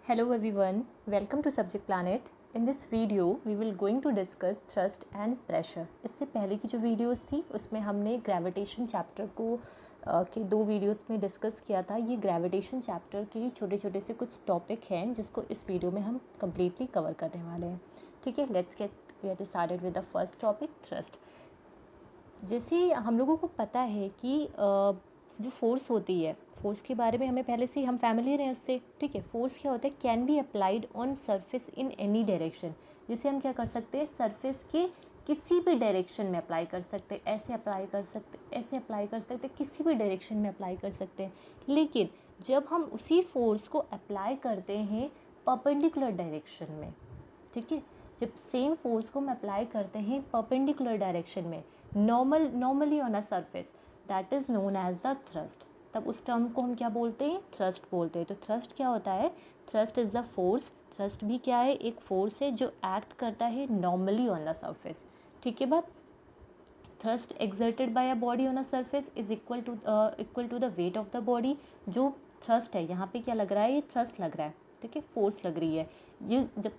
Hello everyone, welcome to Subject Planet. In this video, we will going to discuss thrust and pressure. इससे पहले की जो videos थी उसमें हमने ग्रेविटेशन चैप्टर को के दो वीडियोस में डिस्कस किया था। ये ग्रेविटेशन चैप्टर के छोटे छोटे से कुछ टॉपिक हैं जिसको इस वीडियो में हम कम्प्लीटली कवर करने वाले हैं। ठीक है, let's get started with the first topic, thrust. जैसे हम लोगों को पता है कि जो फोर्स होती है, फोर्स के बारे में हमें पहले से हम फैमिलियर हैं उससे। ठीक है, फोर्स क्या होता है, can be applied on surface in any direction. जिसे हम क्या कर सकते हैं, सरफेस के किसी भी डायरेक्शन में अप्लाई कर सकते हैं। ऐसे अप्लाई कर सकते, ऐसे अप्लाई कर सकते, किसी भी डायरेक्शन में अप्लाई कर सकते हैं। लेकिन जब हम उसी फोर्स को अप्लाई करते हैं परपेंडिकुलर डायरेक्शन में, ठीक है, जब सेम फोर्स को हम अप्लाई करते हैं परपेंडिकुलर डायरेक्शन में, normally on a surface, that is known as the thrust. तब उस टर्म को हम क्या बोलते हैं, थ्रस्ट बोलते हैं। तो थ्रस्ट क्या होता है, thrust is the force. Thrust भी क्या है, एक फोर्स है जो एक्ट करता है नॉर्मली ऑन द सरफेस। ठीक है बात। Thrust exerted by a body on a surface is equal to the weight of the body. जो थ्रस्ट है, यहाँ पे क्या लग रहा है, ये थ्रस्ट लग रहा है, ठीक है, फोर्स लग रही है। ये जब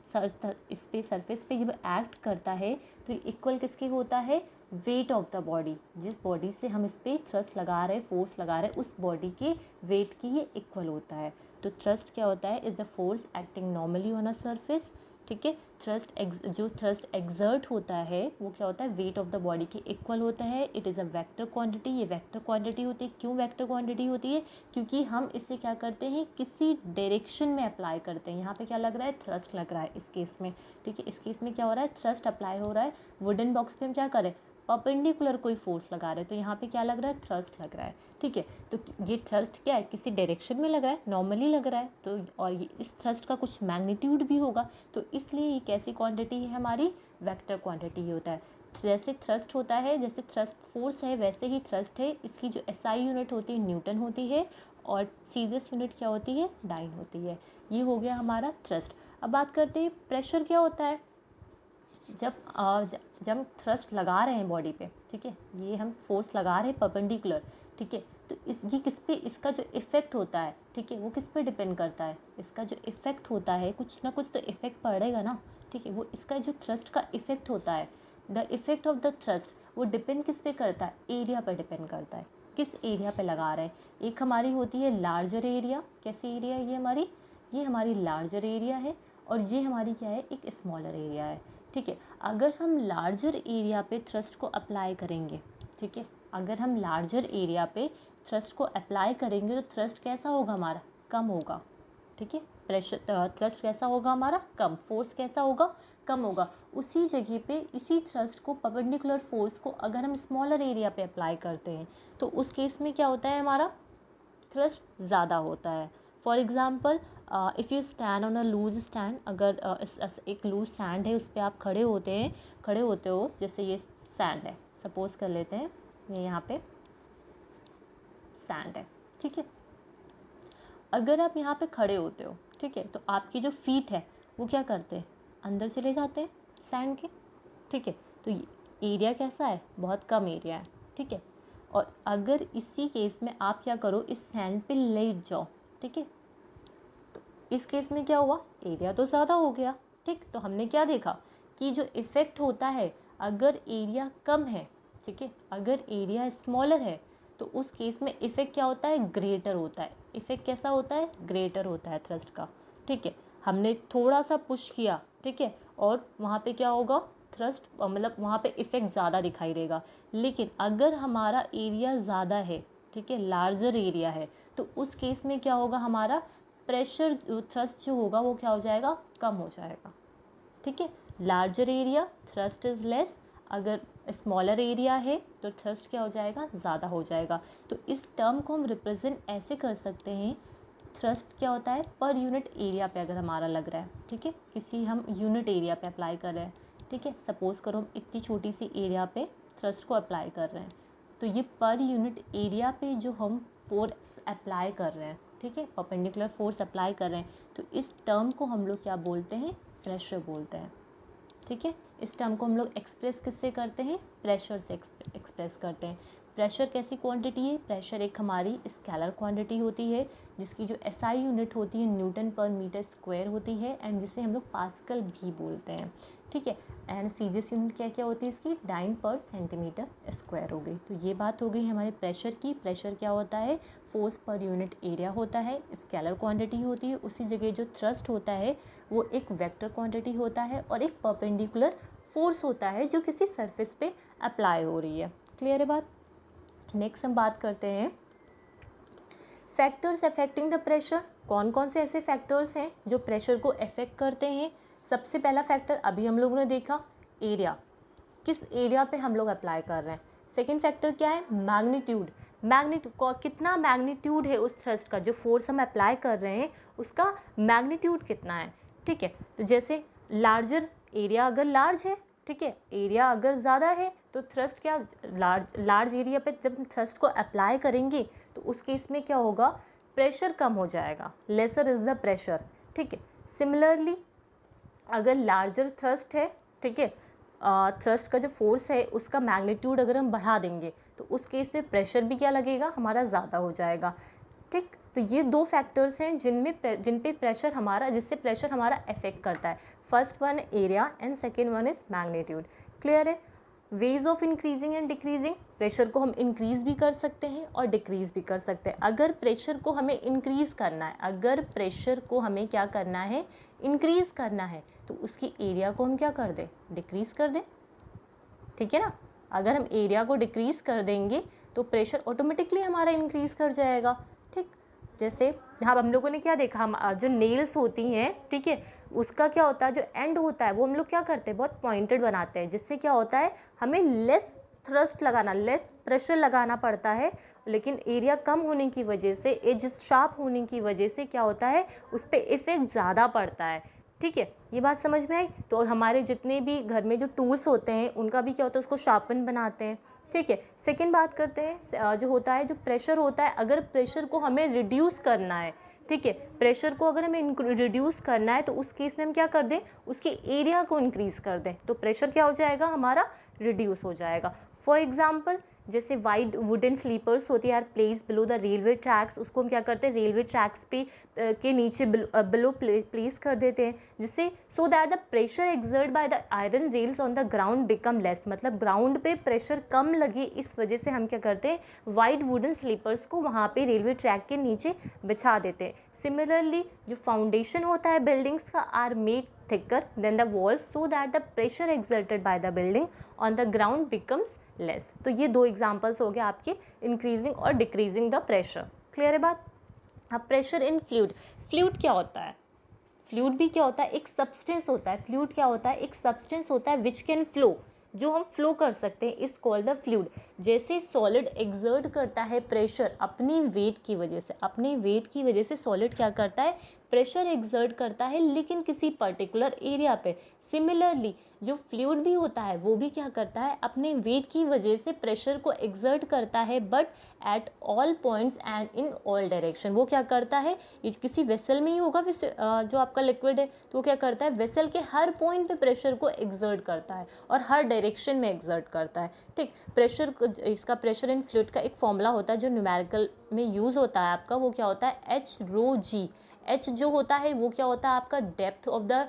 इस पे सरफेस पे जब एक्ट करता है तो इक्वल किसके होता है, वेट ऑफ द बॉडी। जिस बॉडी से हम इस पर थ्रस्ट लगा रहे हैं, फोर्स लगा रहे हैं, उस बॉडी के वेट की ये इक्वल होता है। तो थ्रस्ट क्या होता है, is the force acting normally on a surface. ठीक है, जो थ्रस्ट एक्सर्ट होता है वो क्या होता है, वेट ऑफ द बॉडी के इक्वल होता है। It is a vector quantity. ये वेक्टर क्वांटिटी होती है। क्यों वेक्टर क्वांटिटी होती है, क्योंकि हम इसे क्या करते हैं, किसी डायरेक्शन में अप्लाई करते हैं। यहाँ पे क्या लग रहा है, थ्रस्ट लग रहा है इस केस में। ठीक है, इस केस में क्या हो रहा है, थ्रस्ट अप्लाई हो रहा है। वुडन बॉक्स पे हम क्या करें, परपेंडिकुलर कोई फोर्स लगा रहे हैं, तो यहाँ पे क्या लग रहा है, थ्रस्ट लग रहा है। ठीक है, तो ये थ्रस्ट क्या है, किसी डायरेक्शन में लग रहा है, नॉर्मली लग रहा है, तो और ये इस थ्रस्ट का कुछ मैग्नीट्यूड भी होगा, तो इसलिए ये कैसी क्वांटिटी है हमारी, वेक्टर क्वांटिटी ही होता है। जैसे थ्रस्ट होता है, जैसे थ्रस्ट फोर्स है, वैसे ही थ्रस्ट है। इसकी जो एसआई यूनिट होती है न्यूटन होती है, और सीजियस यूनिट क्या होती है, डाइन होती है। ये हो गया हमारा थ्रस्ट। अब बात करते हैं प्रेशर क्या होता है। जब हम थ्रस्ट लगा रहे हैं बॉडी पे, ठीक है, ये हम फोर्स लगा रहे हैं परपेंडिकुलर, ठीक है, तो ये किस पे, इसका जो इफ़ेक्ट होता है, ठीक है, वो किस पे डिपेंड करता है। इसका जो इफ़ेक्ट होता है, कुछ ना कुछ तो इफ़ेक्ट पड़ेगा ना। ठीक है, वो इसका जो थ्रस्ट का इफ़ेक्ट होता है, the effect of the thrust, वो डिपेंड किस पे करता है, एरिया पे डिपेंड करता है, किस एरिया पे लगा रहे हैं। एक हमारी होती है लार्जर एरिया। कैसी एरिया है ये हमारी लार्जर एरिया है, और ये हमारी क्या है, एक स्मॉलर एरिया है। ठीक है, अगर हम लार्जर एरिया पे थ्रस्ट को अप्लाई करेंगे, ठीक है, अगर हम लार्जर एरिया पे थ्रस्ट को अप्लाई करेंगे तो थ्रस्ट कैसा होगा हमारा, कम होगा। ठीक है, प्रेशर थ्रस्ट कैसा होगा हमारा, कम। फोर्स कैसा होगा, कम होगा। उसी जगह पे इसी थ्रस्ट को, परपेंडिकुलर फोर्स को अगर हम स्मॉलर एरिया पे अप्लाई करते हैं तो उस केस में क्या होता है, हमारा थ्रस्ट ज़्यादा होता है। For example, if you stand on a loose stand, अगर एक लूज सैंड है, उस पर आप खड़े होते हो, जैसे ये सैंड है, सपोज कर लेते हैं ये यहाँ पे सैंड है। ठीक है, अगर आप यहाँ पे खड़े होते हो, ठीक है, तो आपकी जो फीट है वो क्या करते हैं, अंदर चले जाते हैं सैंड के। ठीक है, तो एरिया कैसा है, बहुत कम एरिया है। ठीक है, और अगर इसी केस में आप क्या करो, इस सैंड पे लेट जाओ, ठीक है, तो इस केस में क्या हुआ, एरिया तो ज़्यादा हो गया। ठीक, तो हमने क्या देखा कि जो इफ़ेक्ट होता है, अगर एरिया कम है, ठीक है, अगर एरिया स्मॉलर है, तो उस केस में इफ़ेक्ट क्या होता है, ग्रेटर होता है। इफ़ेक्ट कैसा होता है, ग्रेटर होता है थ्रस्ट का। ठीक है, हमने थोड़ा सा पुश किया, ठीक है, और वहाँ पे क्या होगा, थ्रस्ट मतलब वहाँ पे इफ़ेक्ट ज़्यादा दिखाई देगा। लेकिन अगर हमारा एरिया ज़्यादा है, ठीक है, लार्जर एरिया है, तो उस केस में क्या होगा, हमारा प्रेशर थ्रस्ट जो होगा वो क्या हो जाएगा, कम हो जाएगा। ठीक है, larger area thrust is less, अगर स्मॉलर एरिया है तो थ्रस्ट क्या हो जाएगा, ज़्यादा हो जाएगा। तो इस टर्म को हम रिप्रेजेंट ऐसे कर सकते हैं, थ्रस्ट क्या होता है, पर यूनिट एरिया पे अगर हमारा लग रहा है, ठीक है, किसी हम यूनिट एरिया पे अप्लाई कर रहे हैं, ठीक है, सपोज़ करो हम इतनी छोटी सी एरिया पे थ्रस्ट को अप्लाई कर रहे हैं, तो ये पर यूनिट एरिया पे जो हम फोर्स अप्लाई कर रहे हैं, ठीक है, परपेंडिकुलर फोर्स अप्लाई कर रहे हैं, तो इस टर्म को हम लोग क्या बोलते हैं, प्रेशर बोलते हैं। ठीक है, इस टर्म को हम लोग एक्सप्रेस किससे करते हैं, प्रेशर से एक्सप्रेस करते हैं। प्रेशर कैसी क्वांटिटी है? प्रेशर एक हमारी स्केलर क्वांटिटी होती है जिसकी जो एसआई यूनिट होती है न्यूटन पर मीटर स्क्वायर होती है एंड जिसे हम लोग पास्कल भी बोलते हैं, ठीक है। एंड सीजीएस यूनिट क्या क्या होती है इसकी? डाइन पर सेंटीमीटर स्क्वायर हो गई। तो ये बात हो गई हमारे प्रेशर की। प्रेशर क्या होता है? फोर्स पर यूनिट एरिया होता है, स्केलर क्वांटिटी होती है। उसी जगह जो थ्रस्ट होता है वो एक वेक्टर क्वांटिटी होता है और एक परपेंडिकुलर फोर्स होता है जो किसी सरफेस पे अप्लाई हो रही है। क्लियर है बात? नेक्स्ट हम बात करते हैं फैक्टर्स अफेक्टिंग द प्रेशर। कौन कौन से ऐसे फैक्टर्स हैं जो प्रेशर को अफेक्ट करते हैं? सबसे पहला फैक्टर अभी हम लोगों ने देखा, एरिया, किस एरिया पे हम लोग अप्लाई कर रहे हैं। सेकेंड फैक्टर क्या है? मैग्नीट्यूड, कितना मैग्नीट्यूड है उस थ्रस्ट का, जो फोर्स हम अप्लाई कर रहे हैं उसका मैग्नीट्यूड कितना है, ठीक है। तो जैसे लार्जर एरिया अगर लार्ज है, ठीक है, एरिया अगर ज़्यादा है तो थ्रस्ट क्या लार्ज एरिया पे जब थ्रस्ट को अप्लाई करेंगे तो उस केस में क्या होगा? प्रेशर कम हो जाएगा, लेसर इज द प्रेशर, ठीक है। सिमिलरली अगर लार्जर थ्रस्ट है, ठीक है, थ्रस्ट का जो फोर्स है उसका मैग्नीट्यूड अगर हम बढ़ा देंगे तो उस केस में प्रेशर भी क्या लगेगा? हमारा ज़्यादा हो जाएगा, ठीक। तो ये दो फैक्टर्स हैं जिन पे प्रेशर हमारा, जिससे प्रेशर हमारा अफेक्ट करता है। First one area and second one is magnitude. Clear है? Ways of increasing and decreasing, pressure को हम इंक्रीज भी कर सकते हैं और डिक्रीज भी कर सकते हैं। अगर प्रेशर को हमें इंक्रीज करना है, अगर प्रेशर को हमें क्या करना है? इंक्रीज करना है, तो उसकी एरिया को हम क्या कर दें? डिक्रीज कर दें, ठीक है ना। अगर हम एरिया को डिक्रीज कर देंगे तो प्रेशर ऑटोमेटिकली हमारा इंक्रीज कर जाएगा, ठीक। जैसे हाँ, हम लोगों ने क्या देखा, हम जो नेल्स होती हैं, ठीक है, उसका क्या होता है, जो एंड होता है वो हम लोग क्या करते हैं? बहुत पॉइंटेड बनाते हैं, जिससे क्या होता है हमें लेस थ्रस्ट लगाना, लेस प्रेशर लगाना पड़ता है, लेकिन एरिया कम होने की वजह से, एज शार्प होने की वजह से क्या होता है? उस पर इफेक्ट ज़्यादा पड़ता है, ठीक है। ये बात समझ में आई? तो हमारे जितने भी घर में जो टूल्स होते हैं उनका भी क्या होता है? उसको शार्पन बनाते हैं, ठीक है। सेकेंड बात करते हैं जो होता है, जो प्रेशर होता है, अगर प्रेशर को हमें रिड्यूस करना है, ठीक है, प्रेशर को अगर हमें रिड्यूस करना है तो उस केस में हम क्या कर दें? उसके एरिया को इंक्रीज कर दें, तो प्रेशर क्या हो जाएगा? हमारा रिड्यूस हो जाएगा। फॉर एग्जाम्पल जैसे वाइड वुडन स्लीपर्स होती है यार, place below the railway tracks, उसको हम क्या करते हैं? रेलवे ट्रैक्स पे के नीचे बिलो प्लेस कर देते हैं, जिससे so that the pressure exert by the iron rails on the ground become less, मतलब ग्राउंड पे प्रेशर कम लगे, इस वजह से हम क्या करते हैं? वाइड वुडन स्लीपर्स को वहाँ पे रेलवे ट्रैक के नीचे बिछा देते हैं। सिमिलरली जो फाउंडेशन होता है बिल्डिंग्स का are made thicker than the walls so that the pressure exerted by the building on the ground becomes less। तो ये दो एग्जांपल्स हो गए आपके इंक्रीजिंग और डिक्रीजिंग द प्रेशर। क्लियर है बात? अब प्रेशर इन फ्लूइड, फ्लूइड क्या होता है? फ्लूइड भी क्या होता है? एक सब्सटेंस होता है। फ्लूइड क्या होता है? एक सब्सटेंस होता है विच कैन फ्लो, जो हम फ्लो कर सकते हैं, इज कॉल्ड द फ्लूइड। जैसे सॉलिड एक्सर्ट करता है प्रेशर अपनी वेट की वजह से, अपने वेट की वजह से सॉलिड क्या करता है? प्रेशर एक्सर्ट करता है, लेकिन किसी पर्टिकुलर एरिया पे। सिमिलरली जो फ्लूइड भी होता है वो भी क्या करता है? अपने वेट की वजह से प्रेशर को एक्सर्ट करता है, but at all points and in all direction. वो क्या करता है? ये किसी वेसल में ही होगा, जो आपका लिक्विड है, तो वो क्या करता है? वेसल के हर पॉइंट पे प्रेशर को एक्सर्ट करता है और हर डायरेक्शन में एक्सर्ट करता है, ठीक। प्रेशर, इसका प्रेशर इन फ्लूइड का एक फॉर्मूला होता है जो न्यूमेरिकल में यूज होता है आपका, वो क्या होता है? एच रो जी। एच जो होता है वो क्या होता है? आपका डेप्थ ऑफ द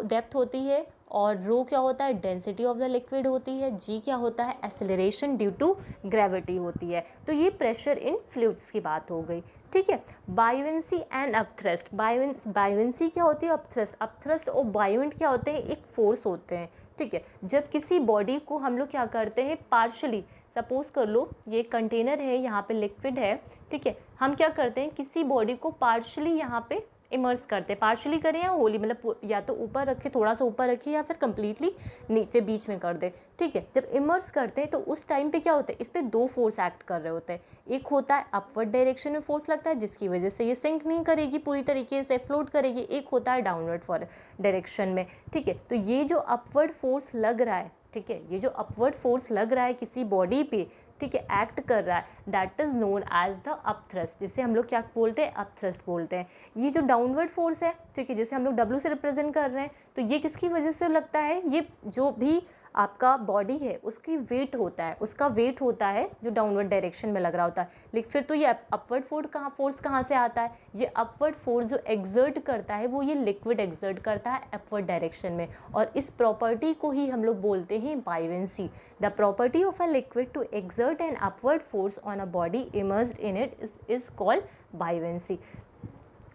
डेप्थ होती है, और रो क्या होता है? डेंसिटी ऑफ द लिक्विड होती है, जी क्या होता है? एक्सेलरेशन ड्यू टू ग्रेविटी होती है। तो ये प्रेशर इन फ्लूइड्स की बात हो गई, ठीक है। बायोवेंसी एंड अपथ्रस्ट, बायोवेंसी क्या होती है? अपथ्रस्ट, अपथ्रस्ट और बायोवेंट क्या होते हैं? एक फोर्स होते हैं, ठीक है। जब किसी बॉडी को हम लोग क्या करते हैं? पार्शली, सपोज कर लो ये कंटेनर है, यहाँ पे लिक्विड है, ठीक है, हम क्या करते हैं? किसी बॉडी को पार्शली यहाँ पे इमर्स करते हैं, पार्शली करें या होली, मतलब या तो ऊपर रखे, थोड़ा सा ऊपर रखे, या फिर कंप्लीटली नीचे बीच में कर दे, ठीक है। जब इमर्स करते हैं तो उस टाइम पे क्या होता है? इस पे दो फोर्स एक्ट कर रहे होते हैं। एक होता है अपवर्ड डायरेक्शन में फोर्स लगता है, जिसकी वजह से ये सिंक नहीं करेगी, पूरी तरीके से फ्लोट करेगी। एक होता है डाउनवर्ड डायरेक्शन में, ठीक है। तो ये जो अपवर्ड फोर्स लग रहा है, ठीक है, ये जो अपवर्ड फोर्स लग रहा है किसी बॉडी पे, ठीक है, एक्ट कर रहा है, that is known as the upthrust, जिसे हम लोग क्या बोलते हैं? अपथ्रस्ट बोलते हैं। ये जो डाउनवर्ड फोर्स है, ठीक है, जैसे हम लोग W से रिप्रेजेंट कर रहे हैं, तो ये किसकी वजह से लगता है? ये जो भी आपका बॉडी है उसकी वेट होता है, उसका वेट होता है जो डाउनवर्ड डायरेक्शन में लग रहा होता है। लेकिन फिर तो ये अपवर्ड फोर्स कहाँ से आता है? ये अपवर्ड फोर्स जो एग्जर्ट करता है वो ये लिक्विड एग्जर्ट करता है अपवर्ड डायरेक्शन में, और इस प्रॉपर्टी को ही हम लोग बोलते हैं buoyancy. The property of a liquid to exert an upward force on a body immersed in it is called buoyancy.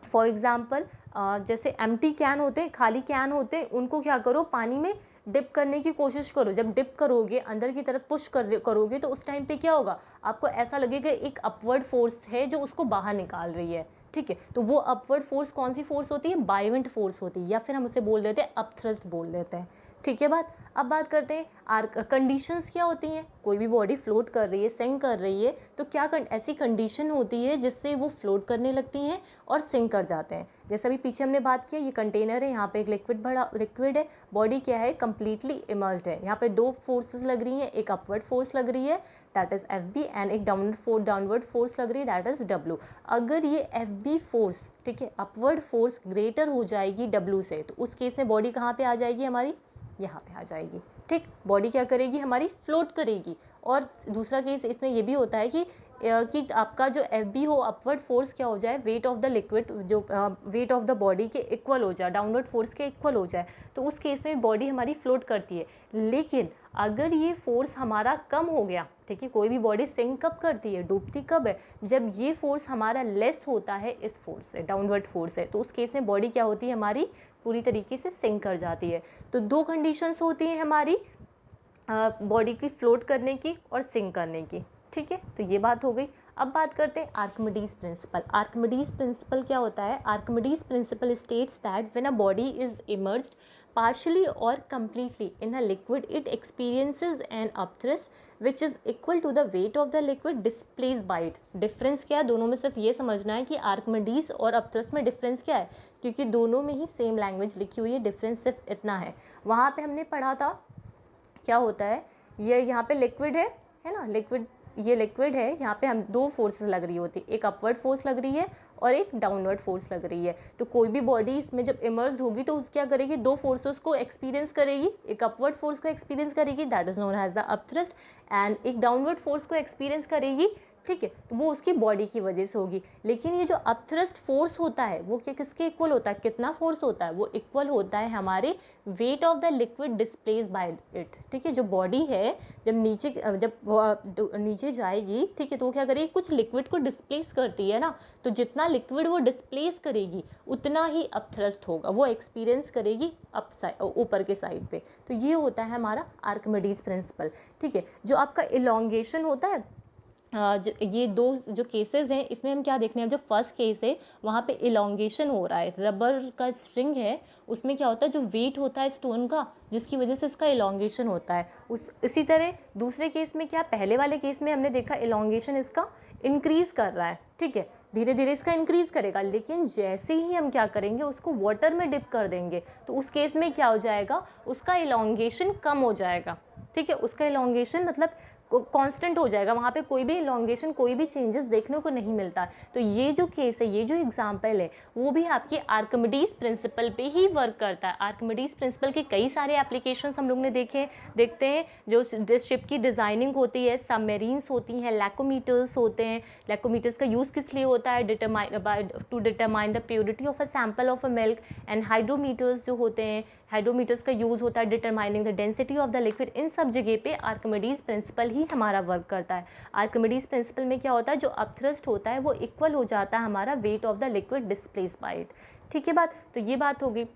For example जैसे एम्प्टी कैन होते हैं, खाली कैन होते हैं, उनको क्या करो, पानी में डिप करने की कोशिश करो। जब डिप करोगे, अंदर की तरफ पुश करोगे, तो उस टाइम पे क्या होगा, आपको ऐसा लगेगा एक अपवर्ड फोर्स है जो उसको बाहर निकाल रही है। ठीक है, तो वो अपवर्ड फोर्स कौन सी फोर्स होती है? बायोवेंट फोर्स होती है, या फिर हम उसे बोल देते हैं अपथ्रस्ट बोल देते हैं। ठीक है बात। अब बात करते हैं कंडीशंस क्या होती हैं। कोई भी बॉडी फ्लोट कर रही है, सिंक कर रही है, तो क्या ऐसी कंडीशन होती है जिससे वो फ्लोट करने लगती हैं और सिंक कर जाते हैं। जैसे अभी पीछे हमने बात किया, ये कंटेनर है, यहाँ पे एक लिक्विड है, बॉडी क्या है, कंप्लीटली इमर्स्ड है। यहाँ पे दो फोर्सेस लग रही हैं, एक अपवर्ड फोर्स लग रही है दैट इज FB, एंड एक डाउनवर्ड फोर्स लग रही है दैट इज W। अगर ये FB फोर्स, ठीक है, अपवर्ड फोर्स ग्रेटर हो जाएगी W से, तो उस केस में बॉडी कहाँ पे आ जाएगी हमारी? यहाँ पे आ जाएगी। ठीक, बॉडी क्या करेगी हमारी? फ्लोट करेगी। और दूसरा केस इसमें ये भी होता है कि आपका जो FB हो, अपवर्ड फोर्स क्या हो जाए, वेट ऑफ द लिक्विड जो वेट ऑफ द बॉडी के इक्वल हो जाए, डाउनवर्ड फोर्स के इक्वल हो जाए, तो उस केस में बॉडी हमारी फ्लोट करती है। लेकिन अगर ये फोर्स हमारा कम हो गया, ठीक है, कोई भी बॉडी सिंक कब करती है, डूबती कब है, जब ये फोर्स हमारा लेस होता है इस फोर्स से, डाउनवर्ड फोर्स है, तो उस केस में बॉडी क्या होती है हमारी? पूरी तरीके से सिंक कर जाती है। तो दो कंडीशंस होती हैं हमारी बॉडी की फ्लोट करने की और सिंक करने की। ठीक है, तो ये बात हो गई। अब बात करते हैं आर्किमिडीज प्रिंसिपल। आर्किमिडीज प्रिंसिपल क्या होता है? Archimedes principal states that when a body is immersed partially or completely in a liquid, it experiences an upthrust which is equal to the weight of the liquid displaced by it. Difference क्या है दोनों में? सिर्फ ये समझना है कि Archimedes और अपथ्रस्ट में डिफरेंस क्या है, क्योंकि दोनों में ही सेम लैंग्वेज लिखी हुई है, डिफरेंस सिर्फ इतना है। वहाँ पे हमने पढ़ा था क्या होता है, ये यहाँ पे लिक्विड है ना, लिक्विड, ये लिक्विड है, यहाँ पे हम दो फोर्सेस लग रही होती है, एक अपवर्ड फोर्स लग रही है और एक डाउनवर्ड फोर्स लग रही है। तो कोई भी बॉडी इसमें जब इमर्स्ड होगी तो उस क्या करेगी, दो फोर्सेस को एक्सपीरियंस करेगी, एक अपवर्ड फोर्स को एक्सपीरियंस करेगी that is known as the upthrust, and एक डाउनवर्ड फोर्स को एक्सपीरियंस करेगी। ठीक है, तो वो उसकी बॉडी की वजह से होगी। लेकिन ये जो अपथ्रस्ट फोर्स होता है वो क्या किसके इक्वल होता है? कितना फोर्स होता है? वो इक्वल होता है हमारे wait of the liquid displace bye it. ठीक है, जो बॉडी है जब नीचे जाएगी, ठीक है, तो वो क्या करेगी, कुछ लिक्विड को डिस्प्लेस करती है ना, तो जितना लिक्विड वो डिस्प्लेस करेगी उतना ही अपथ्रस्ट होगा, वो एक्सपीरियंस करेगी अप साइड, ऊपर के साइड पे। तो ये होता है हमारा आर्किमिडीज प्रिंसिपल। ठीक है, जो आपका इलॉन्गेशन होता है, ये दो जो केसेस हैं इसमें हम क्या देखने हैं, जो फर्स्ट केस है वहाँ पे इलॉन्गेशन हो रहा है, रबर का स्ट्रिंग है, उसमें क्या होता है, जो वेट होता है स्टोन का, जिसकी वजह से इसका इलॉन्गेशन होता है। इसी तरह दूसरे केस में क्या, पहले वाले केस में हमने देखा इलॉन्गेशन इसका इंक्रीज कर रहा है। ठीक है, धीरे धीरे इसका इंक्रीज करेगा, लेकिन जैसे ही हम क्या करेंगे, उसको वाटर में डिप कर देंगे, तो उस केस में क्या हो जाएगा, उसका इलॉन्गेशन कम हो जाएगा। ठीक है, उसका इलॉन्गेशन मतलब कांस्टेंट हो जाएगा, वहाँ पे कोई भी इलॉन्गेशन, कोई भी चेंजेस देखने को नहीं मिलता। तो ये जो केस है, ये जो एग्जांपल है, वो भी आपके आर्किमिडीज प्रिंसिपल पे ही वर्क करता है। आर्किमिडीज प्रिंसिपल के कई सारे एप्लीकेशंस हम लोग ने देखते हैं। जो शिप की डिजाइनिंग होती है, सबमरीन्स होती हैं, लैकोमीटर्स होते हैं। लैकोमीटर्स का यूज़ किस लिए होता है? To determine the purity of a sample of a milk. And hydrometers जो होते हैं, हाइड्रोमीटर्स का यूज़ होता है determining the density of the liquid. इन सब जगह पे आर्किमिडीज प्रिंसिपल ही हमारा वर्क करता है। आर्किमिडीज प्रिंसिपल में क्या होता है, जो अपथ्रस्ट होता है वो इक्वल हो जाता है हमारा wait of the liquid displace bye it. ठीक है बात, तो ये बात होगी।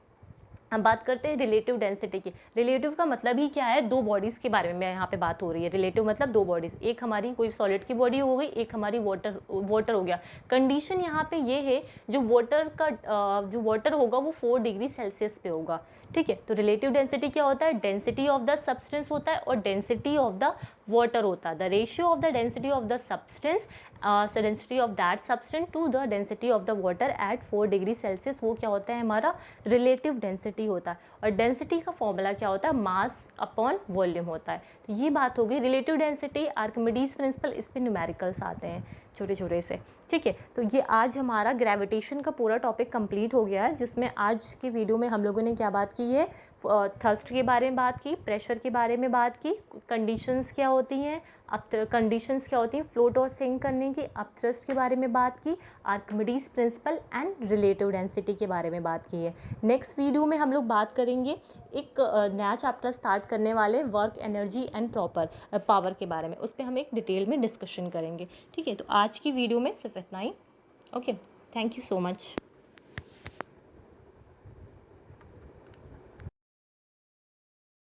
हम बात करते हैं रिलेटिव डेंसिटी की। रिलेटिव का मतलब ही क्या है, दो बॉडीज़ के बारे में यहाँ पे बात हो रही है। रिलेटिव मतलब दो बॉडीज़, एक हमारी कोई सॉलिड की बॉडी हो गई, एक हमारी वाटर हो गया। कंडीशन यहाँ पे ये है, जो वाटर होगा वो 4 डिग्री सेल्सियस पे होगा। ठीक है, तो रिलेटिव डेंसिटी क्या होता है, डेंसिटी ऑफ द सब्सटेंस होता है और डेंसिटी ऑफ द वाटर होता है। The ratio of the density of the substance, density of that substance to the density of the water at 4 degree Celsius, वो क्या होता है हमारा रिलेटिव डेंसिटी होता है। और डेंसिटी का फॉर्मूला क्या होता है, मास अपॉन वॉल्यूम होता है। तो ये बात हो गई रिलेटिव डेंसिटी, आर्किमिडीज प्रिंसिपल, इस पे न्यूमेरिकल्स आते हैं। छोटे छोटे से। ठीक है, तो ये आज हमारा ग्रेविटेशन का पूरा टॉपिक कंप्लीट हो गया है, जिसमें आज की वीडियो में हम लोगों ने क्या बात की है, थर्स्ट के बारे में बात की, प्रेशर के बारे में बात की, कंडीशंस क्या होती हैं, कंडीशंस क्या होती हैं फ्लोट और सिंक करने की, अपथ्रस्ट के बारे में बात की, Archimedes principal and relative density के बारे में बात की है। नेक्स्ट वीडियो में हम लोग बात करेंगे एक नया चैप्टर स्टार्ट करने वाले वर्क एनर्जी एंड पावर के बारे में, उस पर हम एक डिटेल में डिस्कशन करेंगे। ठीक है, तो आज की वीडियो में सिर्फ इतना ही। Okay, thank you so much.